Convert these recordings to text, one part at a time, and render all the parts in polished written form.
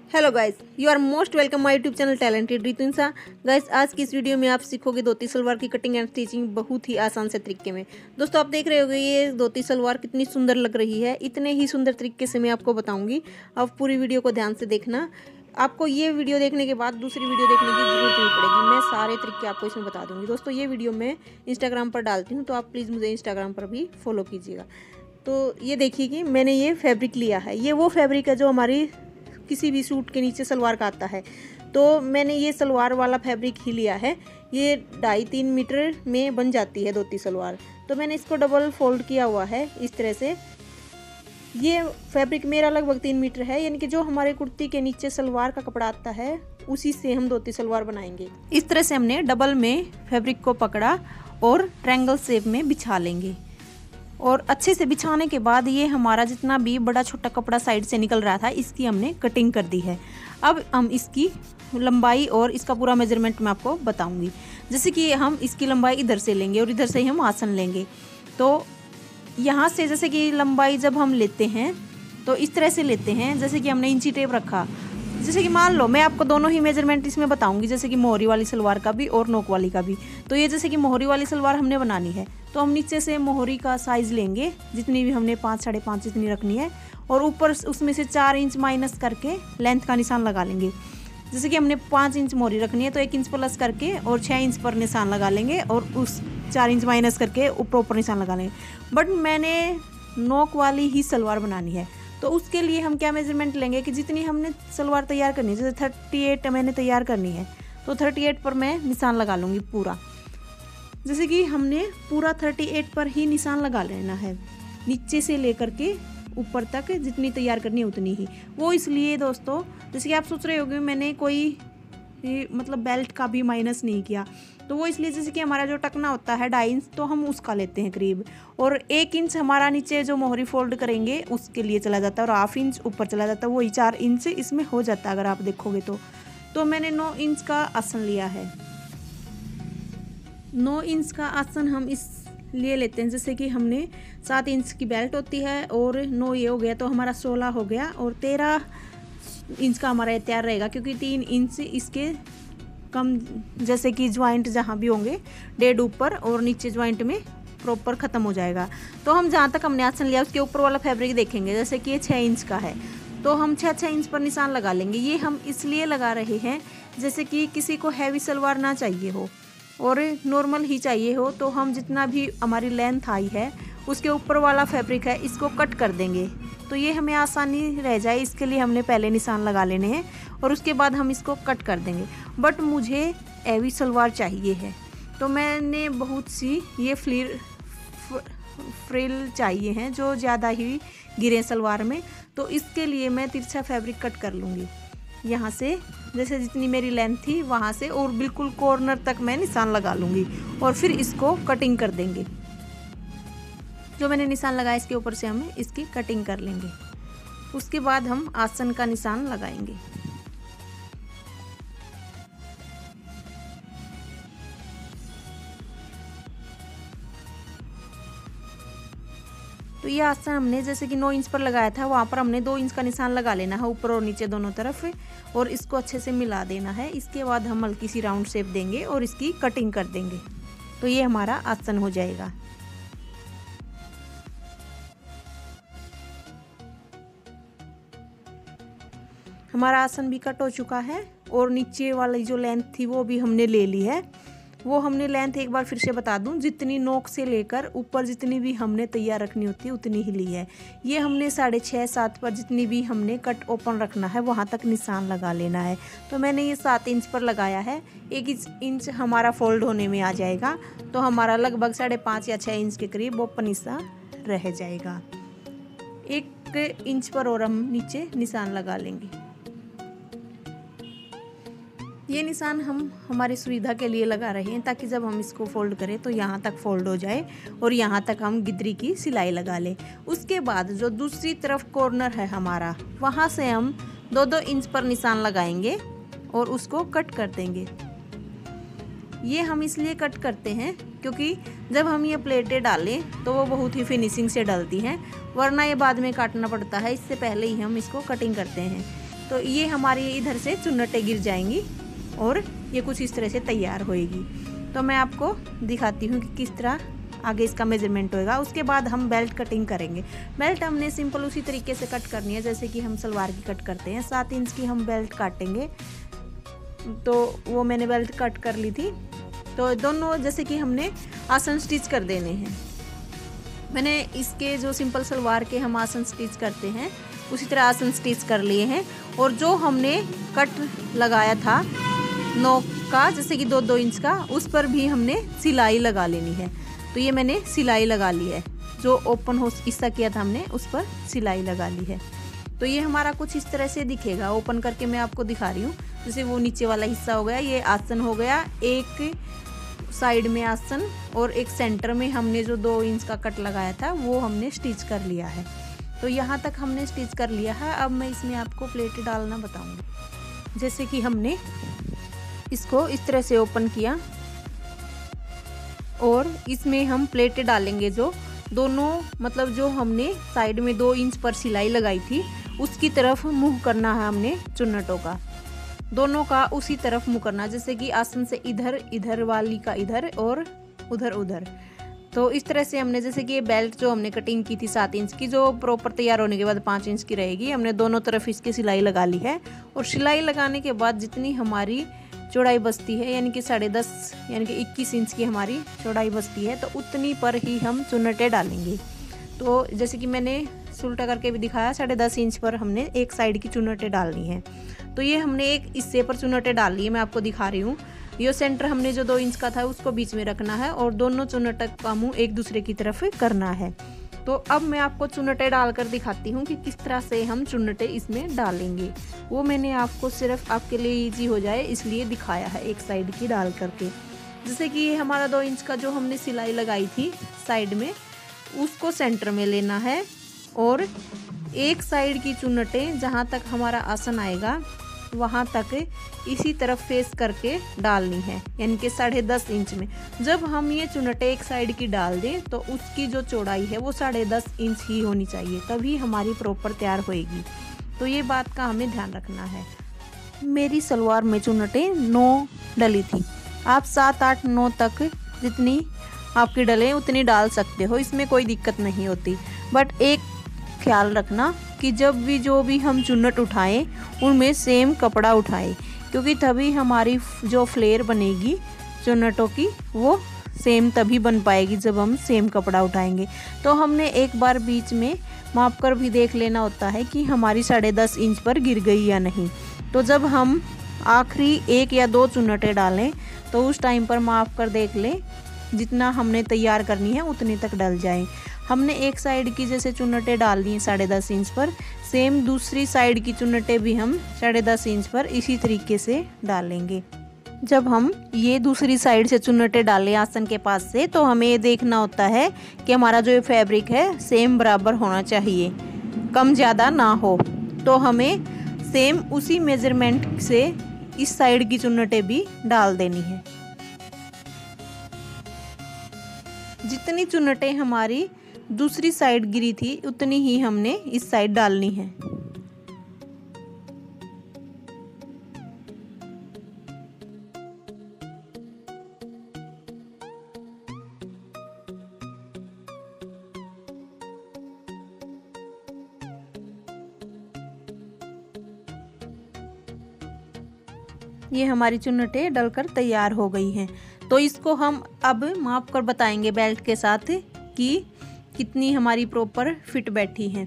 Hello guys, you are most welcome my YouTube channel talented Ritunsa. Guys, आज की इस video में आप सीखोगे धोती सलवार की कटिंग एंड स्टिचिंग बहुत ही आसान से तरीके में। दोस्तों, आप देख रहे होंगे ये धोती सलवार कितनी सुंदर लग रही है। इतने ही सुंदर तरीके से मैं आपको बताऊंगी। आप पूरी वीडियो को ध्यान से देखना। आपको ये वीडियो देखने के बाद दूसरी वीडियो देखने की जरूरत नहीं पड़ेगी। मैं सारे तरीके आपको इसमें बता दूंगी। दोस्तों, ये वीडियो मैं इंस्टाग्राम पर डालती हूँ, तो आप प्लीज़ मुझे इंस्टाग्राम पर भी फॉलो कीजिएगा। तो ये देखिए कि मैंने ये फैब्रिक लिया है। ये वो फैब्रिक है जो हमारी किसी भी सूट के नीचे सलवार का आता है। तो मैंने ये सलवार वाला फैब्रिक ही लिया है। ये 2.5-3 मीटर में बन जाती है धोती सलवार। तो मैंने इसको डबल फोल्ड किया हुआ है इस तरह से। ये फैब्रिक मेरा लगभग 3 मीटर है, यानी कि जो हमारे कुर्ती के नीचे सलवार का कपड़ा आता है उसी से हम धोती सलवार बनाएंगे। इस तरह से हमने डबल में फैब्रिक को पकड़ा और ट्रायंगल शेप में बिछा लेंगे। और अच्छे से बिछाने के बाद ये हमारा जितना भी बड़ा छोटा कपड़ा साइड से निकल रहा था, इसकी हमने कटिंग कर दी है। अब हम इसकी लंबाई और इसका पूरा मेजरमेंट मैं आपको बताऊंगी। जैसे कि हम इसकी लंबाई इधर से लेंगे और इधर से ही हम आसन लेंगे। तो यहाँ से जैसे कि लंबाई जब हम लेते हैं तो इस तरह से लेते हैं, जैसे कि हमने इंची टेप रखा। जैसे कि मान लो मैं आपको दोनों ही मेजरमेंट इसमें बताऊंगी, जैसे कि मोहरी वाली सलवार का भी और नोक वाली का भी। तो ये जैसे कि मोहरी वाली सलवार हमने बनानी है, तो हम नीचे से मोहरी का साइज़ लेंगे, जितनी भी हमने 5-5.5 जितनी रखनी है, और ऊपर उसमें से 4 इंच माइनस करके लेंथ का निशान लगा लेंगे। जैसे कि हमने 5 इंच मोहरी रखनी है, तो 1 इंच प्लस करके और 6 इंच पर निशान लगा लेंगे, और उस 4 इंच माइनस करके ऊपर निशान लगा लेंगे। बट मैंने नोक वाली ही सलवार बनानी है, तो उसके लिए हम क्या मेजरमेंट लेंगे कि जितनी हमने सलवार तैयार करनी है, जैसे 38 मैंने तैयार करनी है, तो 38 पर मैं निशान लगा लूँगी पूरा। जैसे कि हमने पूरा 38 पर ही निशान लगा लेना है, नीचे से लेकर के ऊपर तक जितनी तैयार करनी है उतनी ही। वो इसलिए दोस्तों, जैसे कि आप सोच रहे होंगे मैंने कोई मतलब बेल्ट का भी माइनस नहीं किया, तो वो इसलिए जैसे कि हमारा जो टकना होता है 2.5 इंच, तो हम उसका लेते हैं करीब, और 1 इंच हमारा नीचे जो मोहरी फोल्ड करेंगे उसके लिए चला जाता है, और 1/2 इंच ऊपर चला जाता है। वही 4 इंच इसमें हो जाता है अगर आप देखोगे तो मैंने 9 इंच का आसन लिया है। 9 इंच का आसन हम इस लिए लेते हैं, जैसे कि हमने 7 इंच की बेल्ट होती है और 9 ये हो गया, तो हमारा 16 हो गया, और 13 इंच का हमारा तैयार रहेगा, क्योंकि 3 इंच इसके कम, जैसे कि ज्वाइंट जहाँ भी होंगे 1.5 ऊपर और नीचे ज्वाइंट में प्रॉपर ख़त्म हो जाएगा। तो हम जहाँ तक हमने आसन लिया उसके ऊपर वाला फैब्रिक देखेंगे, जैसे कि ये 6 इंच का है, तो हम 6 इंच पर निशान लगा लेंगे। ये हम इसलिए लगा रहे हैं जैसे कि किसी को हैवी सलवार ना चाहिए हो और नॉर्मल ही चाहिए हो, तो हम जितना भी हमारी लेंथ आई है उसके ऊपर वाला फैब्रिक है इसको कट कर देंगे, तो ये हमें आसानी रह जाए। इसके लिए हमने पहले निशान लगा लेने हैं और उसके बाद हम इसको कट कर देंगे। बट मुझे हैवी सलवार चाहिए है, तो मैंने बहुत सी ये फ्रिल चाहिए हैं जो ज़्यादा ही गिरे सलवार में, तो इसके लिए मैं तिरछा फैब्रिक कट कर लूँगी। यहाँ से जैसे जितनी मेरी लेंथ थी वहाँ से और बिल्कुल कॉर्नर तक मैं निशान लगा लूँगी, और फिर इसको कटिंग कर देंगे। जो मैंने निशान लगाया इसके ऊपर से हम इसकी कटिंग कर लेंगे। उसके बाद हम आसन का निशान लगाएंगे। तो ये आसन हमने जैसे कि 9 इंच पर लगाया था, वहाँ पर हमने 2 इंच का निशान लगा लेना है ऊपर और नीचे दोनों तरफ, और इसको अच्छे से मिला देना है। इसके बाद हम हल्की सी राउंड शेप देंगे और इसकी कटिंग कर देंगे, तो ये हमारा आसन हो जाएगा। हमारा आसन भी कट हो चुका है और नीचे वाली जो लेंथ थी वो भी हमने ले ली है। वो हमने लेंथ एक बार फिर से बता दूं, जितनी नोक से लेकर ऊपर जितनी भी हमने तैयार रखनी होती है उतनी ही ली है। ये हमने 6.5-7 पर जितनी भी हमने कट ओपन रखना है वहाँ तक निशान लगा लेना है। तो मैंने ये 7 इंच पर लगाया है। 1 इंच हमारा फोल्ड होने में आ जाएगा, तो हमारा लगभग 5.5 या 6 इंच के करीब ओपन हिस्सा रह जाएगा। 1 इंच पर और हम नीचे निशान लगा लेंगे। ये निशान हम हमारी सुविधा के लिए लगा रहे हैं, ताकि जब हम इसको फोल्ड करें तो यहाँ तक फोल्ड हो जाए और यहाँ तक हम गिदरी की सिलाई लगा लें। उसके बाद जो दूसरी तरफ कॉर्नर है हमारा, वहाँ से हम 2-2 इंच पर निशान लगाएंगे और उसको कट कर देंगे। ये हम इसलिए कट करते हैं क्योंकि जब हम ये प्लेटें डालें तो वो बहुत ही फिनिशिंग से डलती हैं, वरना ये बाद में काटना पड़ता है। इससे पहले ही हम इसको कटिंग करते हैं। तो ये हमारी इधर से चुन्नटें गिर जाएंगी और ये कुछ इस तरह से तैयार होएगी। तो मैं आपको दिखाती हूँ कि किस तरह आगे इसका मेजरमेंट होएगा। उसके बाद हम बेल्ट कटिंग करेंगे। बेल्ट हमने सिंपल उसी तरीके से कट करनी है जैसे कि हम सलवार की कट करते हैं। 7 इंच की हम बेल्ट काटेंगे। तो वो मैंने बेल्ट कट कर ली थी। तो दोनों जैसे कि हमने आसन स्टिच कर देने हैं। मैंने इसके जो सिंपल सलवार के हम आसन स्टिच करते हैं उसी तरह आसन स्टिच कर लिए हैं। और जो हमने कट लगाया था नोक का जैसे कि 2-2 इंच का, उस पर भी हमने सिलाई लगा लेनी है। तो ये मैंने सिलाई लगा ली है। जो ओपन हो हिस्सा किया था हमने उस पर सिलाई लगा ली है। तो ये हमारा कुछ इस तरह से दिखेगा। ओपन करके मैं आपको दिखा रही हूँ। जैसे वो नीचे वाला हिस्सा हो गया, ये आसन हो गया, एक साइड में आसन और एक सेंटर में हमने जो 2 इंच का कट लगाया था वो हमने स्टिच कर लिया है। तो यहाँ तक हमने स्टिच कर लिया है। अब मैं इसमें आपको प्लेटें डालना बताऊँगी। जैसे कि हमने इसको इस तरह से ओपन किया और इसमें हम प्लेटें डालेंगे। जो दोनों मतलब जो हमने साइड में 2 इंच पर सिलाई लगाई थी उसकी तरफ मुंह करना है हमने चुन्नटों का, दोनों का उसी तरफ मुंह करना। जैसे कि आसन से इधर, इधर वाली का इधर और उधर उधर। तो इस तरह से हमने जैसे कि ये बेल्ट जो हमने कटिंग की थी 7 इंच की, जो प्रॉपर तैयार होने के बाद 5 इंच की रहेगी, हमने दोनों तरफ इसकी सिलाई लगा ली है। और सिलाई लगाने के बाद जितनी हमारी चौड़ाई बचती है यानी कि 10.5 यानी कि 21 इंच की हमारी चौड़ाई बचती है, तो उतनी पर ही हम चुन्नटें डालेंगे। तो जैसे कि मैंने उल्टा करके भी दिखाया, 10.5 इंच पर हमने एक साइड की चुन्नटें डालनी है। तो ये हमने एक हिस्से पर चुन्नटें डाल ली है, मैं आपको दिखा रही हूँ। ये सेंटर हमने जो 2 इंच का था उसको बीच में रखना है और दोनों चुन्नटों का मुंह एक दूसरे की तरफ करना है। तो अब मैं आपको चुन्नटें डालकर दिखाती हूँ कि किस तरह से हम चुन्नटें इसमें डालेंगे। वो मैंने आपको सिर्फ आपके लिए इजी हो जाए इसलिए दिखाया है एक साइड की डाल करके। जैसे कि ये हमारा 2 इंच का जो हमने सिलाई लगाई थी साइड में, उसको सेंटर में लेना है और एक साइड की चुन्नटें जहाँ तक हमारा आसन आएगा वहाँ तक इसी तरफ फेस करके डालनी है, यानी कि 10.5 इंच में। जब हम ये चुन्नटें एक साइड की डाल दें तो उसकी जो चौड़ाई है वो 10.5 इंच ही होनी चाहिए, तभी हमारी प्रॉपर तैयार होएगी। तो ये बात का हमें ध्यान रखना है। मेरी सलवार में चुन्नटें 9 डली थी। आप 7, 8, 9 तक जितनी आपकी डले उतनी डाल सकते हो, इसमें कोई दिक्कत नहीं होती। बट एक ख्याल रखना कि जब भी जो भी हम चुन्नट उठाएं उनमें सेम कपड़ा उठाएं, क्योंकि तभी हमारी जो फ्लेयर बनेगी चुन्नटों की वो सेम तभी बन पाएगी जब हम सेम कपड़ा उठाएंगे। तो हमने एक बार बीच में माप कर भी देख लेना होता है कि हमारी 10.5 इंच पर गिर गई या नहीं। तो जब हम आखिरी 1 या 2 चुन्नटें डालें तो उस टाइम पर माप कर देख लें, जितना हमने तैयार करनी है उतने तक डल जाए। हमने एक साइड की जैसे चुन्नटें डाल ली 10.5 इंच पर, सेम दूसरी साइड की चुन्नटें भी हम 10.5 इंच पर इसी तरीके से डालेंगे। जब हम ये दूसरी साइड से चुन्नटें डालें आसन के पास से, तो हमें ये देखना होता है कि हमारा जो ये फैब्रिक है सेम बराबर होना चाहिए, कम ज़्यादा ना हो। तो हमें सेम उसी मेजरमेंट से इस साइड की चुन्नटें भी डाल देनी है। जितनी चुन्नटें हमारी दूसरी साइड गिरी थी उतनी ही हमने इस साइड डालनी है। ये हमारी चुन्नटें डलकर तैयार हो गई हैं। तो इसको हम अब माप कर बताएंगे बेल्ट के साथ कि कितनी हमारी प्रॉपर फिट बैठी हैं।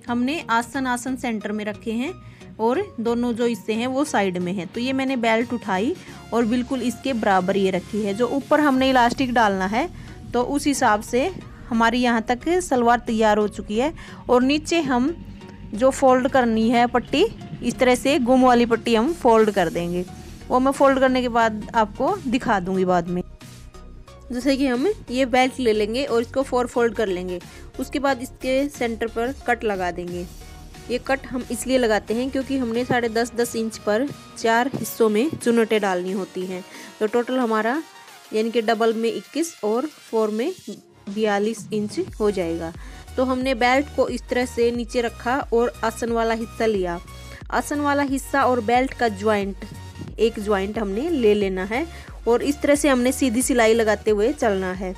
हमने आसन सेंटर में रखे हैं और दोनों जो हिस्से हैं वो साइड में हैं। तो ये मैंने बेल्ट उठाई और बिल्कुल इसके बराबर ये रखी है। जो ऊपर हमने इलास्टिक डालना है तो उस हिसाब से हमारी यहाँ तक सलवार तैयार हो चुकी है। और नीचे हम जो फोल्ड करनी है पट्टी, इस तरह से गुम वाली पट्टी हम फोल्ड कर देंगे। वो मैं फोल्ड करने के बाद आपको दिखा दूंगी बाद में। जैसे कि हम ये बेल्ट ले लेंगे और इसको 4 फोल्ड कर लेंगे। उसके बाद इसके सेंटर पर कट लगा देंगे। ये कट हम इसलिए लगाते हैं क्योंकि हमने 10.5 इंच पर 4 हिस्सों में चुन्नटें डालनी होती हैं। तो टोटल हमारा यानी कि डबल में 21 और 4 में 42 इंच हो जाएगा। तो हमने बेल्ट को इस तरह से नीचे रखा और आसन वाला हिस्सा लिया आसन वाला हिस्सा और बेल्ट का ज्वाइंट, एक ज्वाइंट हमने ले लेना है और इस तरह से हमने सीधी सिलाई लगाते हुए चलना है।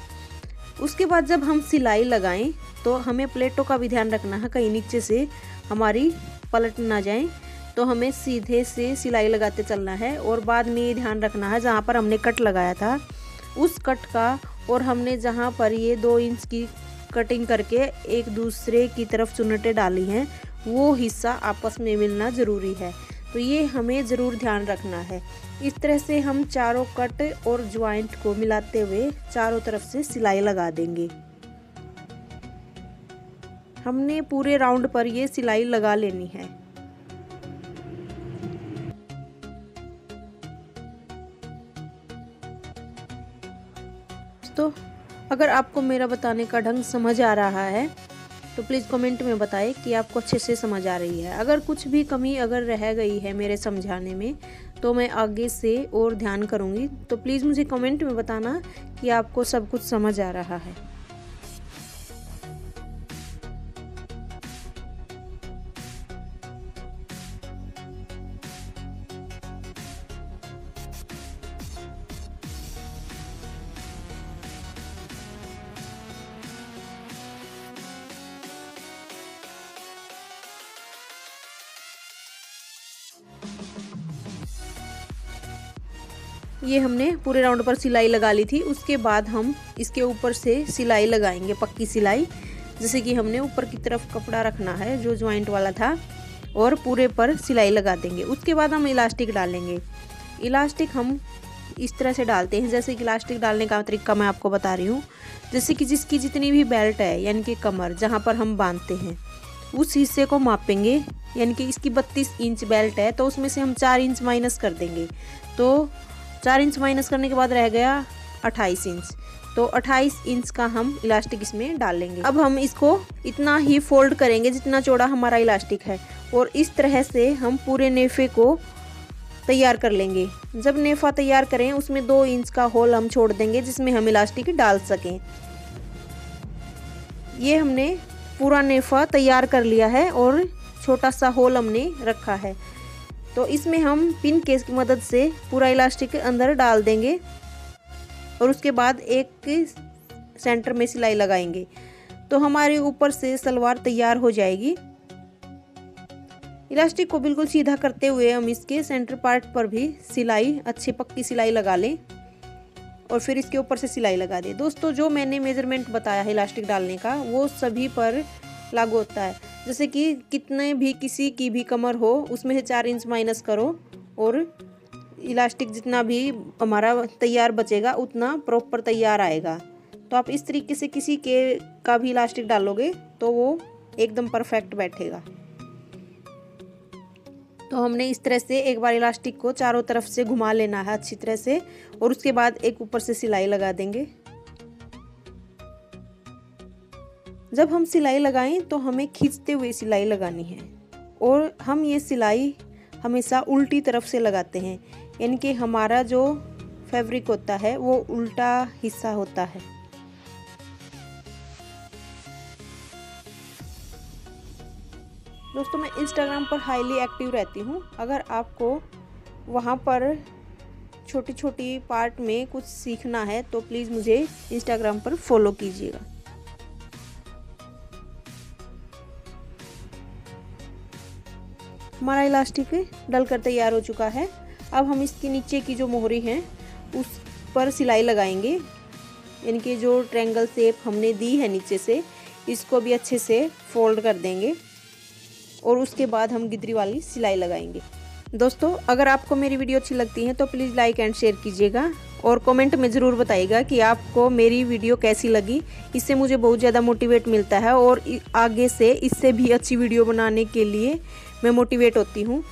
उसके बाद जब हम सिलाई लगाएं तो हमें प्लेटों का भी ध्यान रखना है, कहीं नीचे से हमारी पलट ना जाए। तो हमें सीधे से सिलाई लगाते चलना है और बाद में ये ध्यान रखना है जहाँ पर हमने कट लगाया था उस कट का और हमने जहाँ पर ये 2 इंच की कटिंग करके एक दूसरे की तरफ चुन्नटें डाली हैं वो हिस्सा आपस में मिलना ज़रूरी है। तो ये हमें ज़रूर ध्यान रखना है। इस तरह से हम चारों कट और ज्वाइंट को मिलाते हुए चारों तरफ से सिलाई लगा देंगे। हमने पूरे राउंड पर ये सिलाई लगा लेनी है। तो अगर आपको मेरा बताने का ढंग समझ आ रहा है तो प्लीज़ कमेंट में बताएं कि आपको अच्छे से समझ आ रही है। अगर कुछ भी कमी अगर रह गई है मेरे समझाने में तो मैं आगे से और ध्यान करूँगी। तो प्लीज़ मुझे कमेंट में बताना कि आपको सब कुछ समझ आ रहा है। ये हमने पूरे राउंड पर सिलाई लगा ली थी। उसके बाद हम इसके ऊपर से सिलाई लगाएंगे, पक्की सिलाई। जैसे कि हमने ऊपर की तरफ कपड़ा रखना है जो ज्वाइंट वाला था और पूरे पर सिलाई लगा देंगे। उसके बाद हम इलास्टिक डालेंगे। इलास्टिक हम इस तरह से डालते हैं, जैसे कि इलास्टिक डालने का तरीका मैं आपको बता रही हूँ। जैसे कि जिसकी जितनी भी बेल्ट है यानी कि कमर जहाँ पर हम बांधते हैं उस हिस्से को मापेंगे। यानी कि इसकी 32 इंच बेल्ट है तो उसमें से हम 4 इंच माइनस कर देंगे। तो 4 इंच माइनस करने के बाद रह गया 28 इंच। तो 28 इंच का हम इलास्टिक इसमें डाल लेंगे। अब हम इसको इतना ही फोल्ड करेंगे जितना चौड़ा हमारा इलास्टिक है और इस तरह से हम पूरे नेफे को तैयार कर लेंगे। जब नेफा तैयार करें उसमें 2 इंच का होल हम छोड़ देंगे जिसमें हम इलास्टिक डाल सकें। ये हमने पूरा नेफा तैयार कर लिया है और छोटा सा होल हमने रखा है। तो इसमें हम पिन केस की मदद से पूरा इलास्टिक अंदर डाल देंगे और उसके बाद एक सेंटर में सिलाई लगाएंगे। तो हमारे ऊपर से सलवार तैयार हो जाएगी। इलास्टिक को बिल्कुल सीधा करते हुए हम इसके सेंटर पार्ट पर भी सिलाई, अच्छी पक्की सिलाई लगा लें और फिर इसके ऊपर से सिलाई लगा दें। दोस्तों जो मैंने मेजरमेंट बताया है इलास्टिक डालने का वो सभी पर लागू होता है। जैसे कि कितने भी किसी की भी कमर हो उसमें से 4 इंच माइनस करो और इलास्टिक जितना भी हमारा तैयार बचेगा उतना प्रॉपर तैयार आएगा। तो आप इस तरीके से किसी के का भी इलास्टिक डालोगे तो वो एकदम परफेक्ट बैठेगा। तो हमने इस तरह से एक बार इलास्टिक को चारों तरफ से घुमा लेना है अच्छी तरह से और उसके बाद एक ऊपर से सिलाई लगा देंगे। जब हम सिलाई लगाएं तो हमें खींचते हुए सिलाई लगानी है और हम ये सिलाई हमेशा उल्टी तरफ से लगाते हैं, यानी कि हमारा जो फैब्रिक होता है वो उल्टा हिस्सा होता है। दोस्तों मैं इंस्टाग्राम पर हाईली एक्टिव रहती हूँ। अगर आपको वहाँ पर छोटी छोटी पार्ट में कुछ सीखना है तो प्लीज़ मुझे इंस्टाग्राम पर फॉलो कीजिएगा। हमारा इलास्टिक डल कर तैयार हो चुका है। अब हम इसके नीचे की जो मोहरी है उस पर सिलाई लगाएंगे, यानी कि जो ट्रायंगल शेप हमने दी है नीचे से इसको भी अच्छे से फोल्ड कर देंगे और उसके बाद हम गिद्री वाली सिलाई लगाएंगे। दोस्तों अगर आपको मेरी वीडियो अच्छी लगती है तो प्लीज़ लाइक एंड शेयर कीजिएगा और कमेंट में ज़रूर बताइएगा कि आपको मेरी वीडियो कैसी लगी। इससे मुझे बहुत ज़्यादा मोटिवेट मिलता है और आगे से इससे भी अच्छी वीडियो बनाने के लिए मैं मोटिवेट होती हूँ।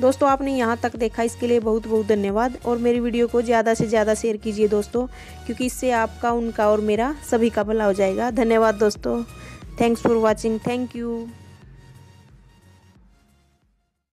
दोस्तों आपने यहाँ तक देखा इसके लिए बहुत बहुत धन्यवाद और मेरी वीडियो को ज़्यादा से ज़्यादा शेयर कीजिए दोस्तों, क्योंकि इससे आपका, उनका और मेरा सभी का भला हो जाएगा। धन्यवाद दोस्तों। Thanks for watching. Thank you.